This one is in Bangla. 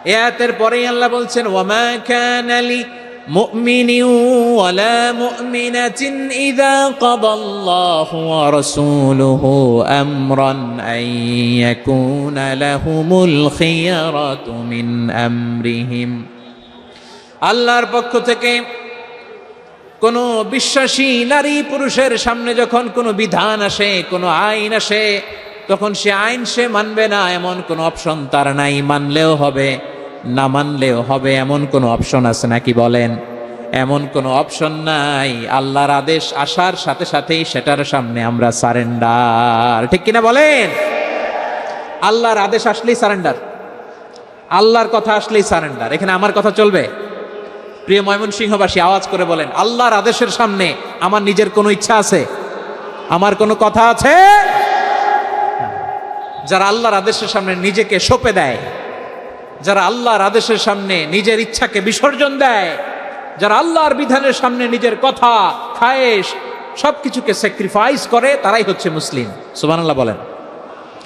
এই আয়াতের পরেই আল্লাহ বলছেন ওয়ামা কানা লি মুমিনিন ওয়ালা মুমিনাতিন ইযা কাদাল্লাহু ওয়া রাসূলুহু আমরান আন ইয়াকুনা লাহুমুল খিয়ারাতু মিন আমরিহিম। আল্লাহর পক্ষ থেকে কোনো বিশ্বাসী নারী পুরুষের সামনে যখন কোনো বিধান আসে, কোনো আইন আসে, তখন সে আইন সে মানবে না এমন কোনো অপশন তার নাই। মানলেও হবে, না মানলেও হবে, এমন কোনো অপশন আছে নাকি বলেন? এমন কোনো অপশন নাই। আল্লাহর আদেশ আসার সাথে সাথেই সেটার সামনে আমরা সারেন্ডার। ঠিক কিনা বলেন? আল্লাহর আদেশ আসলেই সারেন্ডার, আল্লাহর কথা আসলেই সারেন্ডার। এখানে আমার কথা চলবে? প্রিয় ময়মনসিংহবাসী, আওয়াজ করে বলেন, আল্লাহর আদেশের সামনে আমার নিজের কোনো ইচ্ছা আছে? আমার কোনো কথা আছে? যারা আল্লাহর আদেশের সামনে নিজেকে সঁপে দেয়, যারা আল্লাহর আদেশের সামনে নিজের ইচ্ছাকে বিসর্জন দেয়, যারা আল্লাহর বিধানের সামনে নিজের কথা, খায়েশ সবকিছুকে স্যাক্রিফাইস করে, তারাই হচ্ছে মুসলিম। সুবহানাল্লাহ বলেন।